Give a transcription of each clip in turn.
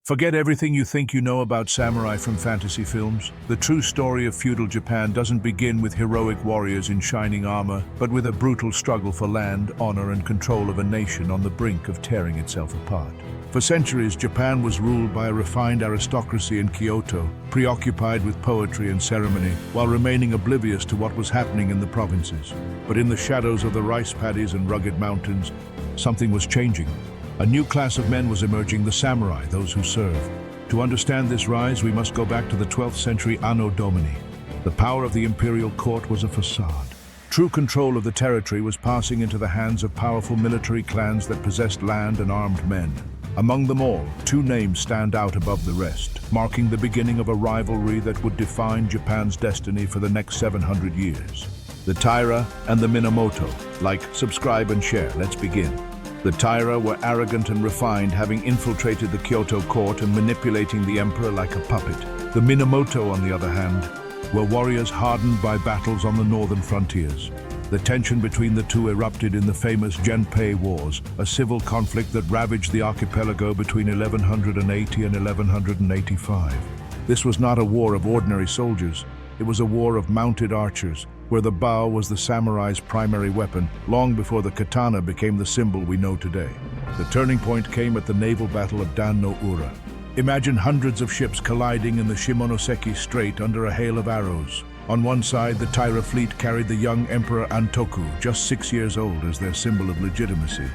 Forget everything you think you know about samurai from fantasy films. The true story of feudal Japan doesn't begin with heroic warriors in shining armor, but with a brutal struggle for land, honor, and control of a nation on the brink of tearing itself apart. For centuries, Japan was ruled by a refined aristocracy in Kyoto, preoccupied with poetry and ceremony, while remaining oblivious to what was happening in the provinces. But in the shadows of the rice paddies and rugged mountains, something was changing. A new class of men was emerging, the samurai, those who serve. To understand this rise, we must go back to the 12th century Anno Domini. The power of the imperial court was a facade. True control of the territory was passing into the hands of powerful military clans that possessed land and armed men. Among them all, two names stand out above the rest, marking the beginning of a rivalry that would define Japan's destiny for the next 700 years. The Taira and the Minamoto. Like, subscribe and share. Let's begin. The Taira were arrogant and refined, having infiltrated the Kyoto court and manipulating the emperor like a puppet. The Minamoto, on the other hand, were warriors hardened by battles on the northern frontiers. The tension between the two erupted in the famous Genpei Wars, a civil conflict that ravaged the archipelago between 1180 and 1185. This was not a war of ordinary soldiers. It was a war of mounted archers, where the bao was the samurai's primary weapon, long before the katana became the symbol we know today. The turning point came at the naval battle of Dan no Ura. Imagine hundreds of ships colliding in the Shimonoseki Strait under a hail of arrows. On one side, the Taira fleet carried the young Emperor Antoku, just 6 years old, as their symbol of legitimacy.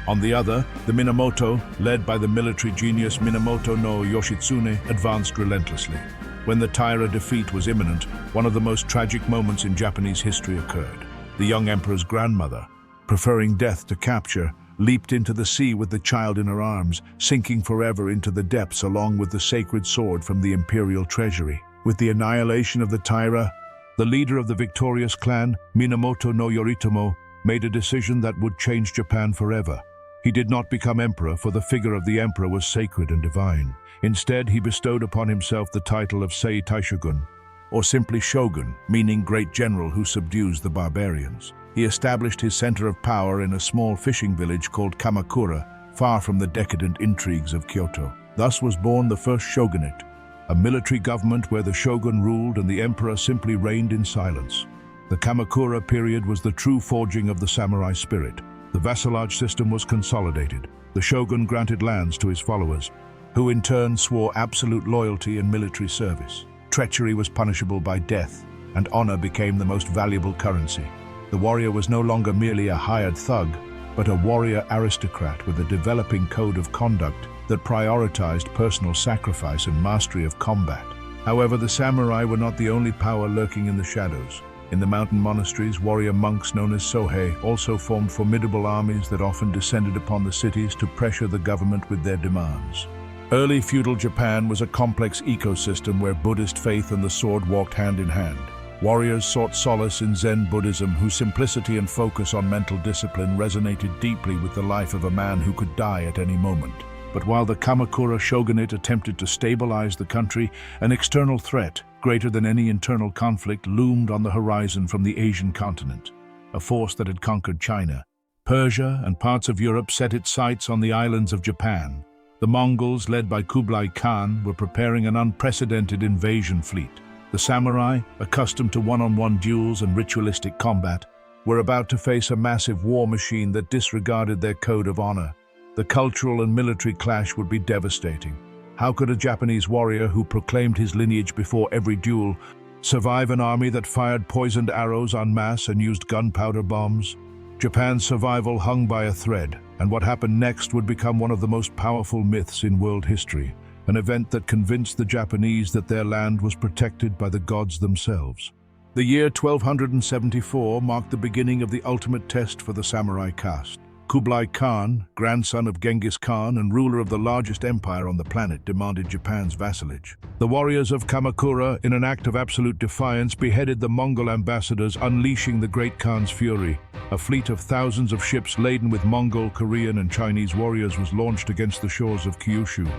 On the other, the Minamoto, led by the military genius Minamoto no Yoshitsune, advanced relentlessly. When the Taira defeat was imminent, one of the most tragic moments in Japanese history occurred. The young emperor's grandmother, preferring death to capture, leaped into the sea with the child in her arms, sinking forever into the depths along with the sacred sword from the imperial treasury. With the annihilation of the Taira, the leader of the victorious clan, Minamoto no Yoritomo, made a decision that would change Japan forever. He did not become emperor, for the figure of the emperor was sacred and divine. Instead, he bestowed upon himself the title of Sei Taishogun, or simply shogun, meaning great general who subdues the barbarians. He established his center of power in a small fishing village called Kamakura, far from the decadent intrigues of Kyoto. Thus was born the first shogunate, a military government where the shogun ruled and the emperor simply reigned in silence. The Kamakura period was the true forging of the samurai spirit. The vassalage system was consolidated. The shogun granted lands to his followers, who in turn swore absolute loyalty and military service. Treachery was punishable by death, and honor became the most valuable currency. The warrior was no longer merely a hired thug, but a warrior aristocrat with a developing code of conduct that prioritized personal sacrifice and mastery of combat. However, the samurai were not the only power lurking in the shadows. In the mountain monasteries, warrior monks known as Sohei also formed formidable armies that often descended upon the cities to pressure the government with their demands. Early feudal Japan was a complex ecosystem where Buddhist faith and the sword walked hand in hand. Warriors sought solace in Zen Buddhism, whose simplicity and focus on mental discipline resonated deeply with the life of a man who could die at any moment. But while the Kamakura shogunate attempted to stabilize the country, an external threat, greater than any internal conflict, loomed on the horizon from the Asian continent. A force that had conquered China, Persia, and parts of Europe set its sights on the islands of Japan. The Mongols, led by Kublai Khan, were preparing an unprecedented invasion fleet. The samurai, accustomed to one-on-one duels and ritualistic combat, were about to face a massive war machine that disregarded their code of honor. The cultural and military clash would be devastating. How could a Japanese warrior who proclaimed his lineage before every duel survive an army that fired poisoned arrows en masse and used gunpowder bombs? Japan's survival hung by a thread, and what happened next would become one of the most powerful myths in world history, an event that convinced the Japanese that their land was protected by the gods themselves. The year 1274 marked the beginning of the ultimate test for the samurai caste. Kublai Khan, grandson of Genghis Khan and ruler of the largest empire on the planet, demanded Japan's vassalage. The warriors of Kamakura, in an act of absolute defiance, beheaded the Mongol ambassadors, unleashing the great Khan's fury. A fleet of thousands of ships laden with Mongol, Korean, and Chinese warriors was launched against the shores of Kyushu.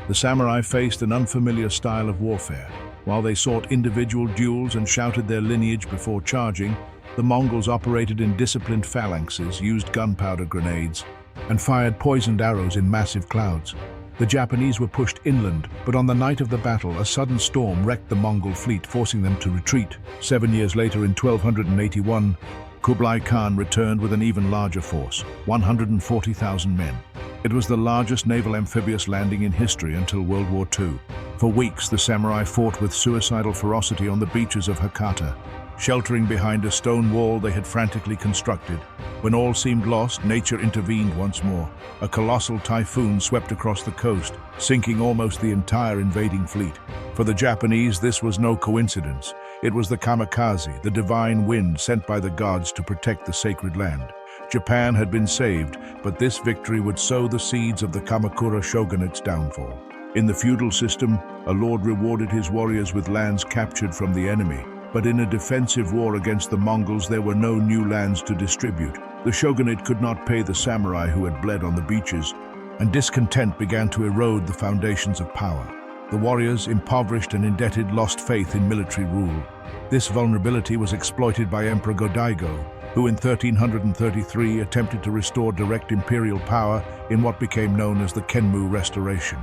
The samurai faced an unfamiliar style of warfare. While they sought individual duels and shouted their lineage before charging, the Mongols operated in disciplined phalanxes, used gunpowder grenades, and fired poisoned arrows in massive clouds. The Japanese were pushed inland, but on the night of the battle, a sudden storm wrecked the Mongol fleet, forcing them to retreat. 7 years later, in 1281, Kublai Khan returned with an even larger force, 140,000 men. It was the largest naval amphibious landing in history until World War II. For weeks, the samurai fought with suicidal ferocity on the beaches of Hakata, sheltering behind a stone wall they had frantically constructed. When all seemed lost, nature intervened once more. A colossal typhoon swept across the coast, sinking almost the entire invading fleet. For the Japanese, this was no coincidence. It was the kamikaze, the divine wind sent by the gods to protect the sacred land. Japan had been saved, but this victory would sow the seeds of the Kamakura shogunate's downfall. In the feudal system, a lord rewarded his warriors with lands captured from the enemy. But in a defensive war against the Mongols, there were no new lands to distribute. The shogunate could not pay the samurai who had bled on the beaches, and discontent began to erode the foundations of power. The warriors, impoverished and indebted, lost faith in military rule. This vulnerability was exploited by Emperor Go-Daigo, who in 1333 attempted to restore direct imperial power in what became known as the Kenmu Restoration.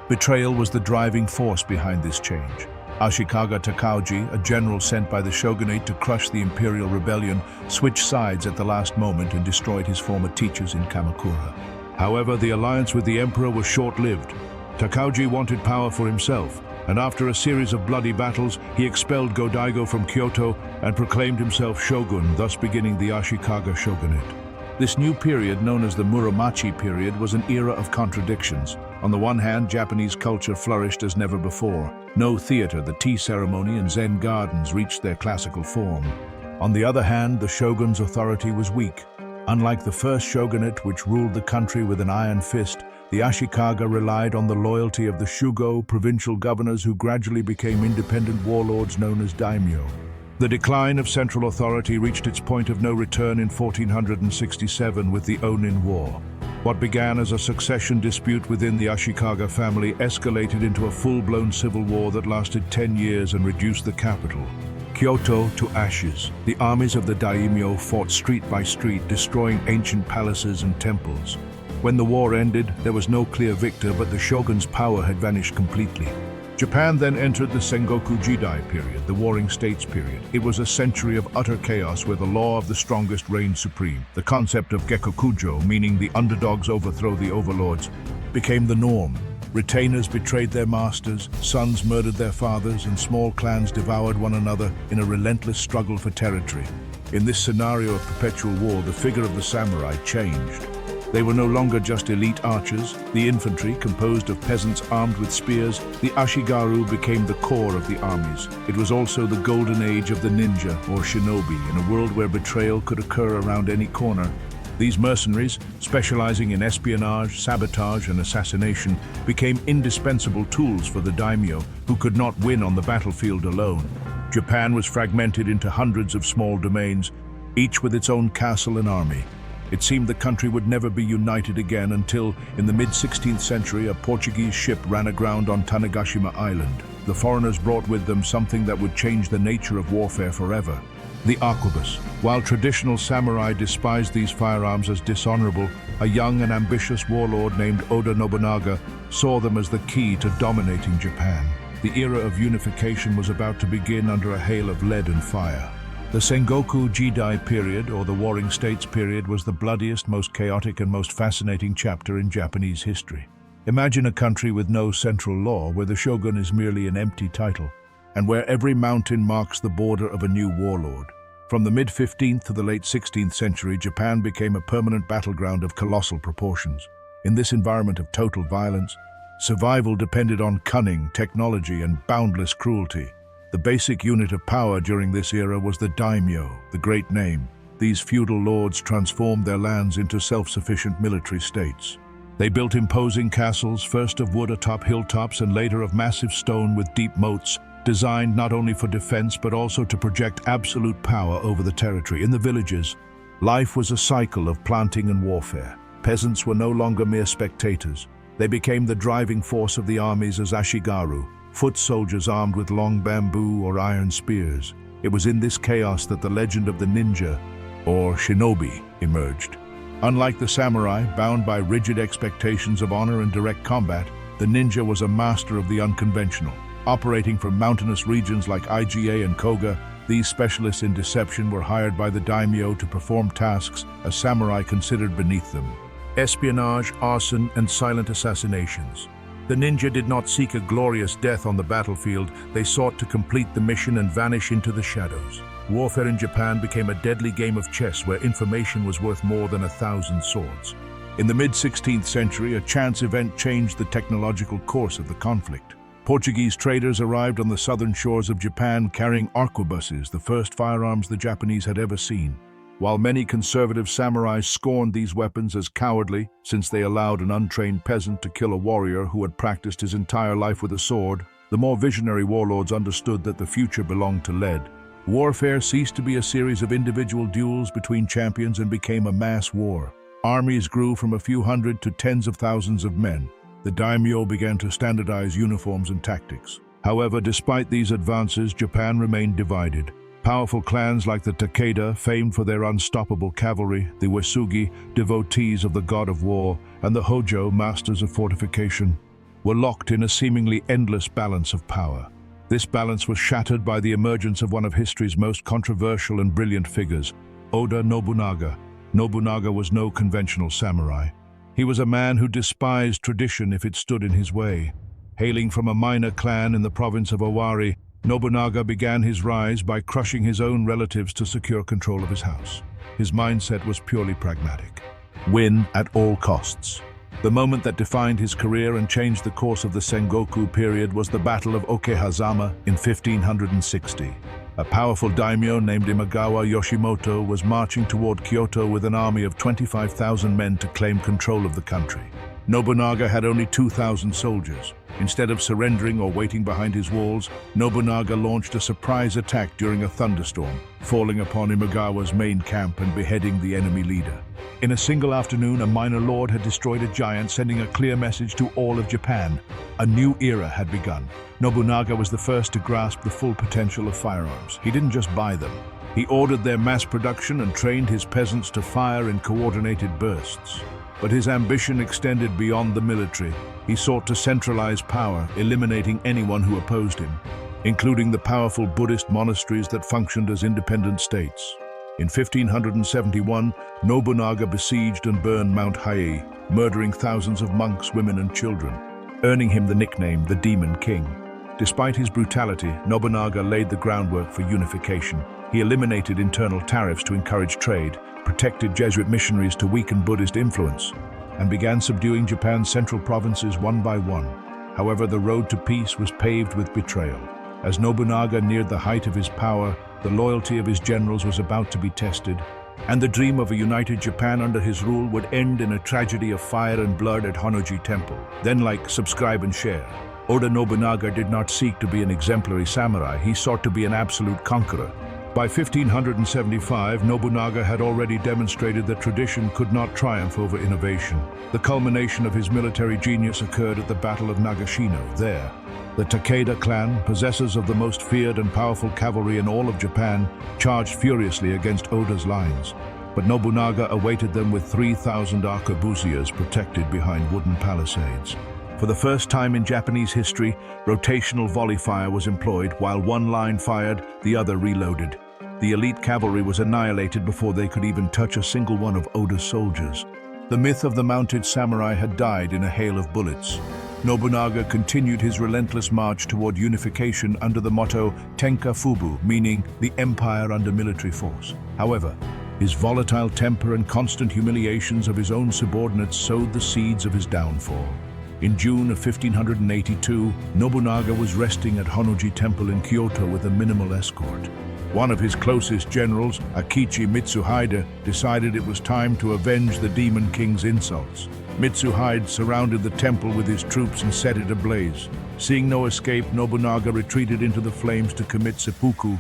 Betrayal was the driving force behind this change. Ashikaga Takauji, a general sent by the shogunate to crush the imperial rebellion, switched sides at the last moment and destroyed his former teachers in Kamakura. However, the alliance with the emperor was short-lived. Takauji wanted power for himself, and after a series of bloody battles, he expelled Go-Daigo from Kyoto and proclaimed himself shogun, thus beginning the Ashikaga shogunate. This new period, known as the Muromachi period, was an era of contradictions. On the one hand, Japanese culture flourished as never before. No theater, the tea ceremony, and Zen gardens reached their classical form. On the other hand, the shogun's authority was weak. Unlike the first shogunate, which ruled the country with an iron fist, the Ashikaga relied on the loyalty of the shugo, provincial governors who gradually became independent warlords known as daimyo. The decline of central authority reached its point of no return in 1467 with the Onin War. What began as a succession dispute within the Ashikaga family escalated into a full-blown civil war that lasted 10 years and reduced the capital, Kyoto, to ashes. The armies of the daimyo fought street by street, destroying ancient palaces and temples. When the war ended, there was no clear victor, but the shogun's power had vanished completely. Japan then entered the Sengoku Jidai period, the Warring States period. It was a century of utter chaos where the law of the strongest reigned supreme. The concept of Gekkokujo, meaning the underdogs overthrow the overlords, became the norm. Retainers betrayed their masters, sons murdered their fathers, and small clans devoured one another in a relentless struggle for territory. In this scenario of perpetual war, the figure of the samurai changed. They were no longer just elite archers. The infantry, composed of peasants armed with spears, the ashigaru, became the core of the armies. It was also the golden age of the ninja, or shinobi, in a world where betrayal could occur around any corner. These mercenaries, specializing in espionage, sabotage, and assassination, became indispensable tools for the daimyo, who could not win on the battlefield alone. Japan was fragmented into hundreds of small domains, each with its own castle and army. It seemed the country would never be united again until, in the mid-16th century, a Portuguese ship ran aground on Tanegashima Island. The foreigners brought with them something that would change the nature of warfare forever: the arquebus. While traditional samurai despised these firearms as dishonorable, a young and ambitious warlord named Oda Nobunaga saw them as the key to dominating Japan. The era of unification was about to begin under a hail of lead and fire. The Sengoku Jidai period, or the Warring States period, was the bloodiest, most chaotic, and most fascinating chapter in Japanese history. Imagine a country with no central law, where the shogun is merely an empty title, and where every mountain marks the border of a new warlord. From the mid-15th to the late 16th century, Japan became a permanent battleground of colossal proportions. In this environment of total violence, survival depended on cunning, technology, and boundless cruelty. The basic unit of power during this era was the daimyo, the great name. These feudal lords transformed their lands into self-sufficient military states. They built imposing castles, first of wood atop hilltops and later of massive stone with deep moats, designed not only for defense but also to project absolute power over the territory. In the villages, life was a cycle of planting and warfare. Peasants were no longer mere spectators. They became the driving force of the armies as ashigaru, foot soldiers armed with long bamboo or iron spears. It was in this chaos that the legend of the ninja, or shinobi, emerged. Unlike the samurai, bound by rigid expectations of honor and direct combat, The ninja was a master of the unconventional. Operating from mountainous regions like Iga and Koga, these specialists in deception were hired by the daimyo to perform tasks a samurai considered beneath them. Espionage, arson, and silent assassinations. The ninja did not seek a glorious death on the battlefield, they sought to complete the mission and vanish into the shadows. Warfare in Japan became a deadly game of chess where information was worth more than 1,000 swords. In the mid-16th century, a chance event changed the technological course of the conflict. Portuguese traders arrived on the southern shores of Japan carrying arquebuses, the first firearms the Japanese had ever seen. While many conservative samurais scorned these weapons as cowardly, since they allowed an untrained peasant to kill a warrior who had practiced his entire life with a sword, the more visionary warlords understood that the future belonged to lead. Warfare ceased to be a series of individual duels between champions and became a mass war. Armies grew from a few hundred to tens of thousands of men. The daimyo began to standardize uniforms and tactics. However, despite these advances, Japan remained divided. Powerful clans like the Takeda, famed for their unstoppable cavalry, the Uesugi, devotees of the god of war, and the Hojo, masters of fortification, were locked in a seemingly endless balance of power. This balance was shattered by the emergence of one of history's most controversial and brilliant figures, Oda Nobunaga. Nobunaga was no conventional samurai. He was a man who despised tradition if it stood in his way. Hailing from a minor clan in the province of Owari, Nobunaga began his rise by crushing his own relatives to secure control of his house. His mindset was purely pragmatic. Win at all costs. The moment that defined his career and changed the course of the Sengoku period was the Battle of Okehazama in 1560. A powerful daimyo named Imagawa Yoshimoto was marching toward Kyoto with an army of 25,000 men to claim control of the country. Nobunaga had only 2,000 soldiers. Instead of surrendering or waiting behind his walls, Nobunaga launched a surprise attack during a thunderstorm, falling upon Imagawa's main camp and beheading the enemy leader. In a single afternoon, a minor lord had destroyed a giant, sending a clear message to all of Japan. A new era had begun. Nobunaga was the first to grasp the full potential of firearms. He didn't just buy them. He ordered their mass production and trained his peasants to fire in coordinated bursts. But his ambition extended beyond the military. He sought to centralize power, eliminating anyone who opposed him, including the powerful Buddhist monasteries that functioned as independent states. In 1571, Nobunaga besieged and burned Mount Hiei, murdering thousands of monks, women, and children, earning him the nickname the Demon King. Despite his brutality, Nobunaga laid the groundwork for unification. He eliminated internal tariffs to encourage trade, protected Jesuit missionaries to weaken Buddhist influence, and began subduing Japan's central provinces one by one. However, the road to peace was paved with betrayal. As Nobunaga neared the height of his power, the loyalty of his generals was about to be tested, and the dream of a united Japan under his rule would end in a tragedy of fire and blood at Honnoji Temple. Then, like, subscribe and share. Oda Nobunaga did not seek to be an exemplary samurai, he sought to be an absolute conqueror. By 1575, Nobunaga had already demonstrated that tradition could not triumph over innovation. The culmination of his military genius occurred at the Battle of Nagashino. There, the Takeda clan, possessors of the most feared and powerful cavalry in all of Japan, charged furiously against Oda's lines. But Nobunaga awaited them with 3,000 arquebusiers protected behind wooden palisades. For the first time in Japanese history, rotational volley fire was employed. While one line fired, the other reloaded. The elite cavalry was annihilated before they could even touch a single one of Oda's soldiers. The myth of the mounted samurai had died in a hail of bullets. Nobunaga continued his relentless march toward unification under the motto Tenka Fubu, meaning the empire under military force. However, his volatile temper and constant humiliations of his own subordinates sowed the seeds of his downfall. In June of 1582, Nobunaga was resting at Honnoji Temple in Kyoto with a minimal escort. One of his closest generals, Akechi Mitsuhide, decided it was time to avenge the Demon King's insults. Mitsuhide surrounded the temple with his troops and set it ablaze. Seeing no escape, Nobunaga retreated into the flames to commit seppuku,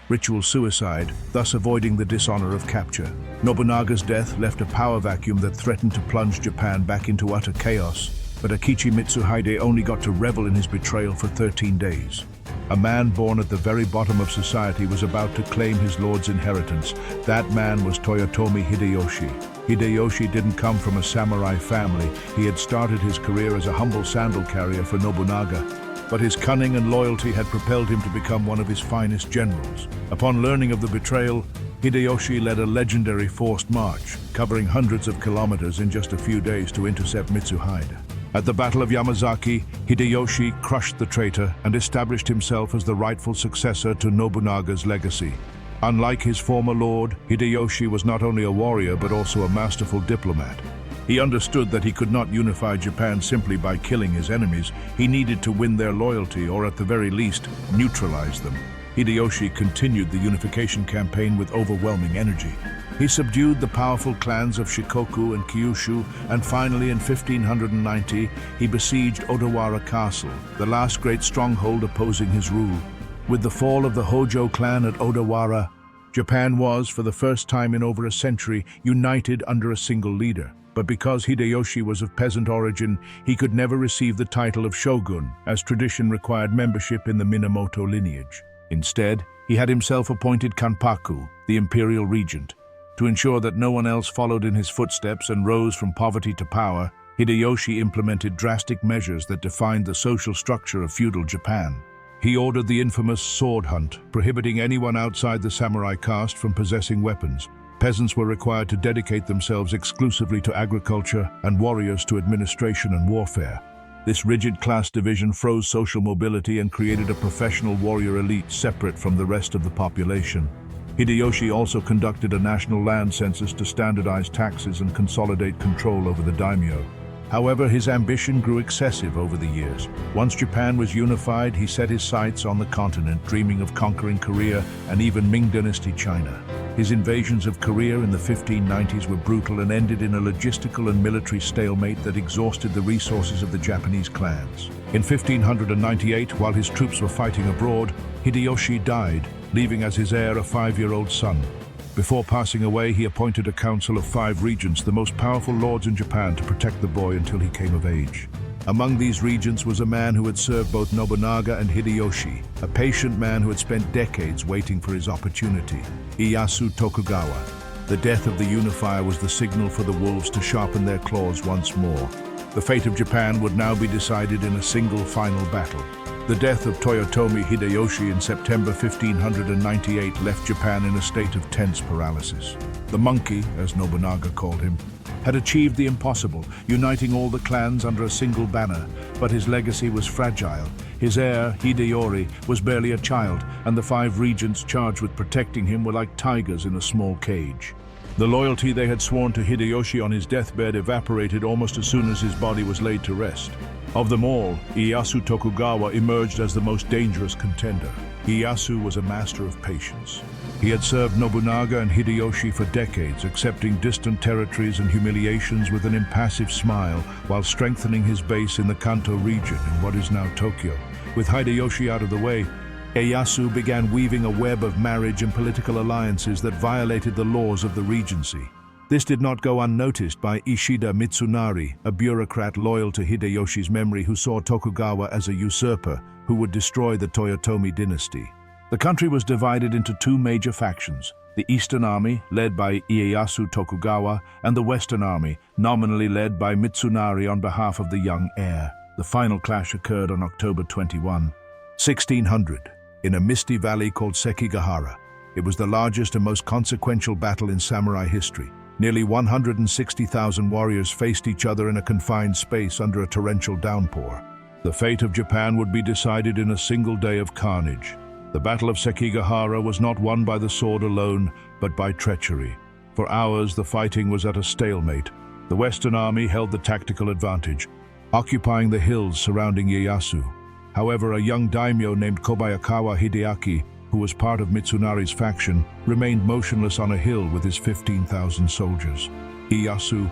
ritual suicide, thus avoiding the dishonor of capture. Nobunaga's death left a power vacuum that threatened to plunge Japan back into utter chaos, but Akechi Mitsuhide only got to revel in his betrayal for 13 days. A man born at the very bottom of society was about to claim his lord's inheritance. That man was Toyotomi Hideyoshi. Hideyoshi didn't come from a samurai family. He had started his career as a humble sandal carrier for Nobunaga. But his cunning and loyalty had propelled him to become one of his finest generals. Upon learning of the betrayal, Hideyoshi led a legendary forced march, covering hundreds of kilometers in just a few days to intercept Mitsuhide. At the Battle of Yamazaki, Hideyoshi crushed the traitor and established himself as the rightful successor to Nobunaga's legacy. Unlike his former lord, Hideyoshi was not only a warrior but also a masterful diplomat. He understood that he could not unify Japan simply by killing his enemies. He needed to win their loyalty, or at the very least, neutralize them. Hideyoshi continued the unification campaign with overwhelming energy. He subdued the powerful clans of Shikoku and Kyushu, and finally in 1590, he besieged Odawara Castle, the last great stronghold opposing his rule. With the fall of the Hojo clan at Odawara, Japan was, for the first time in over a century, united under a single leader. But because Hideyoshi was of peasant origin, he could never receive the title of shogun, as tradition required membership in the Minamoto lineage. Instead, he had himself appointed Kanpaku, the imperial regent. To ensure that no one else followed in his footsteps and rose from poverty to power, Hideyoshi implemented drastic measures that defined the social structure of feudal Japan. He ordered the infamous sword hunt, prohibiting anyone outside the samurai caste from possessing weapons. Peasants were required to dedicate themselves exclusively to agriculture and warriors to administration and warfare. This rigid class division froze social mobility and created a professional warrior elite separate from the rest of the population. Hideyoshi also conducted a national land census to standardize taxes and consolidate control over the daimyo. However, his ambition grew excessive over the years. Once Japan was unified, he set his sights on the continent, dreaming of conquering Korea and even Ming Dynasty China. His invasions of Korea in the 1590s were brutal and ended in a logistical and military stalemate that exhausted the resources of the Japanese clans. In 1598, while his troops were fighting abroad, Hideyoshi died, leaving as his heir a 5-year-old son. Before passing away, he appointed a council of 5 regents, the most powerful lords in Japan, to protect the boy until he came of age. Among these regents was a man who had served both Nobunaga and Hideyoshi, a patient man who had spent decades waiting for his opportunity, Ieyasu Tokugawa. The death of the unifier was the signal for the wolves to sharpen their claws once more. The fate of Japan would now be decided in a single final battle. The death of Toyotomi Hideyoshi in September 1598 left Japan in a state of tense paralysis. The monkey, as Nobunaga called him, had achieved the impossible, uniting all the clans under a single banner, but his legacy was fragile. His heir, Hideyori, was barely a child, and the 5 regents charged with protecting him were like tigers in a small cage. The loyalty they had sworn to Hideyoshi on his deathbed evaporated almost as soon as his body was laid to rest. Of them all, Ieyasu Tokugawa emerged as the most dangerous contender. Ieyasu was a master of patience. He had served Nobunaga and Hideyoshi for decades, accepting distant territories and humiliations with an impassive smile, while strengthening his base in the Kanto region in what is now Tokyo. With Hideyoshi out of the way, Ieyasu began weaving a web of marriage and political alliances that violated the laws of the regency. This did not go unnoticed by Ishida Mitsunari, a bureaucrat loyal to Hideyoshi's memory who saw Tokugawa as a usurper who would destroy the Toyotomi dynasty. The country was divided into 2 major factions, the Eastern Army, led by Ieyasu Tokugawa, and the Western Army, nominally led by Mitsunari on behalf of the young heir. The final clash occurred on October 21, 1600, in a misty valley called Sekigahara. It was the largest and most consequential battle in samurai history. Nearly 160,000 warriors faced each other in a confined space under a torrential downpour. The fate of Japan would be decided in a single day of carnage. The Battle of Sekigahara was not won by the sword alone, but by treachery. For hours, the fighting was at a stalemate. The Western Army held the tactical advantage, occupying the hills surrounding Ieyasu. However, a young daimyo named Kobayakawa Hideaki, who was part of Mitsunari's faction, remained motionless on a hill with his 15,000 soldiers. Ieyasu,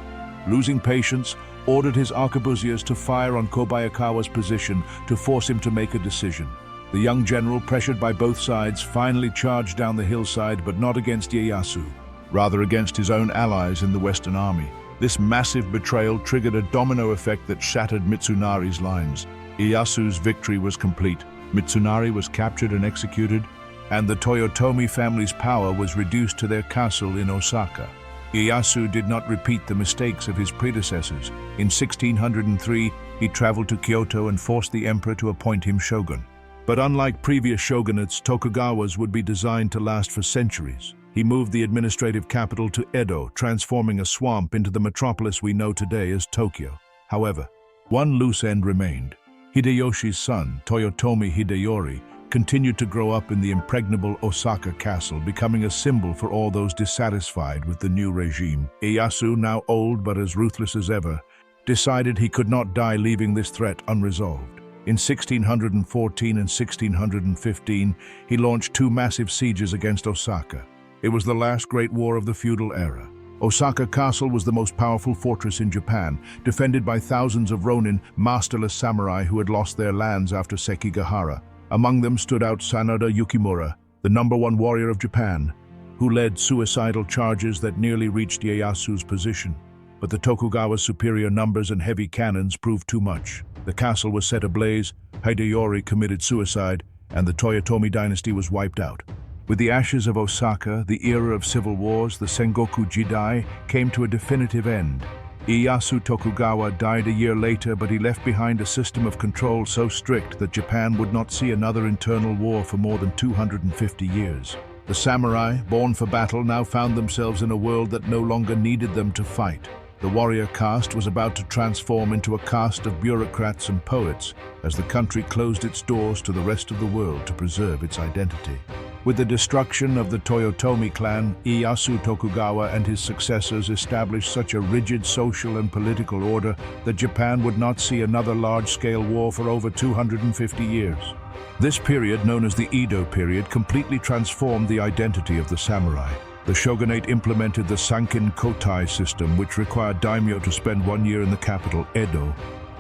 losing patience, ordered his arquebusiers to fire on Kobayakawa's position to force him to make a decision. The young general, pressured by both sides, finally charged down the hillside, but not against Ieyasu, rather against his own allies in the Western Army. This massive betrayal triggered a domino effect that shattered Mitsunari's lines. Ieyasu's victory was complete. Mitsunari was captured and executed, and the Toyotomi family's power was reduced to their castle in Osaka. Ieyasu did not repeat the mistakes of his predecessors. In 1603, he traveled to Kyoto and forced the emperor to appoint him shogun. But unlike previous shogunates, Tokugawa's would be designed to last for centuries. He moved the administrative capital to Edo, transforming a swamp into the metropolis we know today as Tokyo. However, one loose end remained. Hideyoshi's son, Toyotomi Hideyori, continued to grow up in the impregnable Osaka castle, becoming a symbol for all those dissatisfied with the new regime. Ieyasu, now old but as ruthless as ever, decided he could not die leaving this threat unresolved. In 1614 and 1615, he launched two massive sieges against Osaka. It was the last great war of the feudal era. Osaka Castle was the most powerful fortress in Japan, defended by thousands of ronin, masterless samurai who had lost their lands after Sekigahara. Among them stood out Sanada Yukimura, the #1 warrior of Japan, who led suicidal charges that nearly reached Ieyasu's position. But the Tokugawa's superior numbers and heavy cannons proved too much. The castle was set ablaze, Hideyori committed suicide, and the Toyotomi dynasty was wiped out. With the ashes of Osaka, the era of civil wars, the Sengoku Jidai, came to a definitive end. Ieyasu Tokugawa died a year later, but he left behind a system of control so strict that Japan would not see another internal war for more than 250 years. The samurai, born for battle, now found themselves in a world that no longer needed them to fight. The warrior caste was about to transform into a caste of bureaucrats and poets as the country closed its doors to the rest of the world to preserve its identity. With the destruction of the Toyotomi clan, Ieyasu Tokugawa and his successors established such a rigid social and political order that Japan would not see another large-scale war for over 250 years. This period, known as the Edo period, completely transformed the identity of the samurai. The shogunate implemented the Sankin Kotai system, which required daimyo to spend 1 year in the capital, Edo,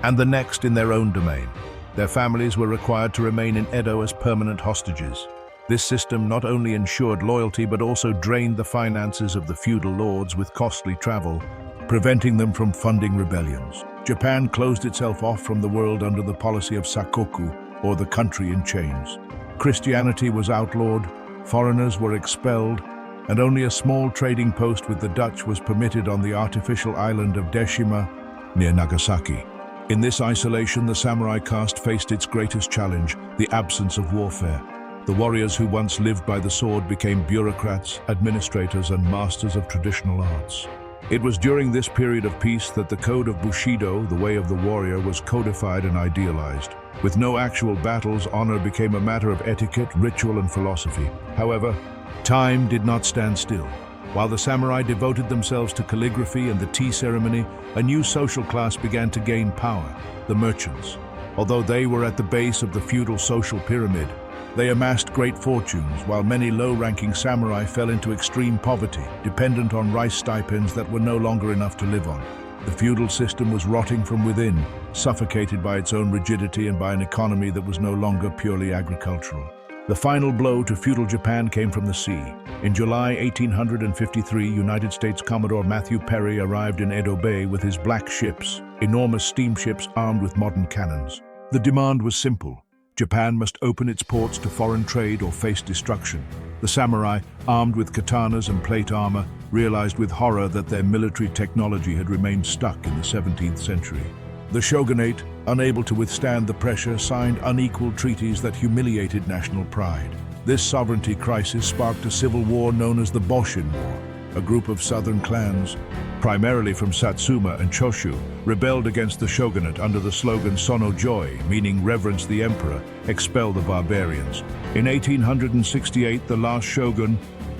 and the next in their own domain. Their families were required to remain in Edo as permanent hostages. This system not only ensured loyalty but also drained the finances of the feudal lords with costly travel, preventing them from funding rebellions. Japan closed itself off from the world under the policy of Sakoku, or the country in chains. Christianity was outlawed, foreigners were expelled, and only a small trading post with the Dutch was permitted on the artificial island of Deshima, near Nagasaki. In this isolation, the samurai caste faced its greatest challenge, the absence of warfare. The warriors who once lived by the sword became bureaucrats, administrators, and masters of traditional arts. It was during this period of peace that the code of Bushidō, the way of the warrior, was codified and idealized. With no actual battles, honor became a matter of etiquette, ritual, and philosophy. However, time did not stand still. While the samurai devoted themselves to calligraphy and the tea ceremony, a new social class began to gain power, the merchants. Although they were at the base of the feudal social pyramid, they amassed great fortunes, while many low-ranking samurai fell into extreme poverty, dependent on rice stipends that were no longer enough to live on. The feudal system was rotting from within, suffocated by its own rigidity and by an economy that was no longer purely agricultural. The final blow to feudal Japan came from the sea. In July 1853, United States Commodore Matthew Perry arrived in Edo Bay with his black ships, enormous steamships armed with modern cannons. The demand was simple. Japan must open its ports to foreign trade or face destruction. The samurai, armed with katanas and plate armor, realized with horror that their military technology had remained stuck in the 17th century. The shogunate, unable to withstand the pressure, signed unequal treaties that humiliated national pride. This sovereignty crisis sparked a civil war known as the Boshin War. A group of southern clans, primarily from Satsuma and Choshu, rebelled against the shogunate under the slogan Sono Joy, meaning reverence the emperor, expel the barbarians. In 1868, the last shogun,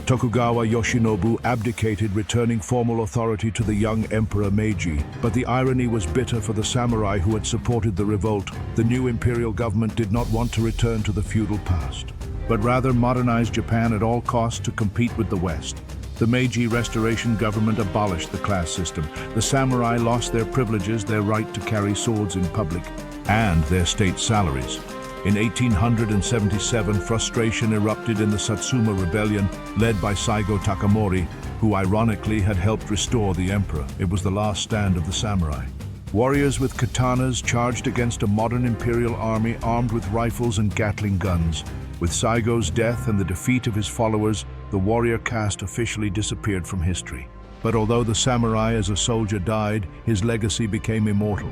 Tokugawa Yoshinobu, abdicated, returning formal authority to the young emperor Meiji. But the irony was bitter for the samurai who had supported the revolt. The new imperial government did not want to return to the feudal past, but rather modernize Japan at all costs to compete with the West. The Meiji Restoration government abolished the class system. The samurai lost their privileges, their right to carry swords in public, and their state salaries. In 1877, frustration erupted in the Satsuma Rebellion, led by Saigo Takamori, who ironically had helped restore the emperor. It was the last stand of the samurai. Warriors with katanas charged against a modern imperial army armed with rifles and Gatling guns. With Saigo's death and the defeat of his followers, the warrior caste officially disappeared from history. But although the samurai as a soldier died, his legacy became immortal.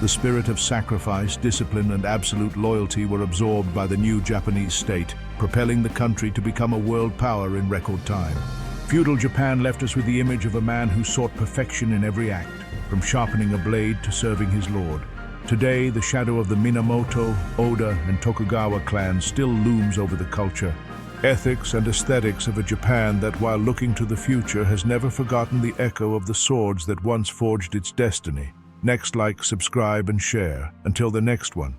The spirit of sacrifice, discipline, and absolute loyalty were absorbed by the new Japanese state, propelling the country to become a world power in record time. Feudal Japan left us with the image of a man who sought perfection in every act, from sharpening a blade to serving his lord. Today, the shadow of the Minamoto, Oda, and Tokugawa clans still looms over the culture, ethics, and aesthetics of a Japan that, while looking to the future, has never forgotten the echo of the swords that once forged its destiny. Next, like, subscribe, and share. Until the next one.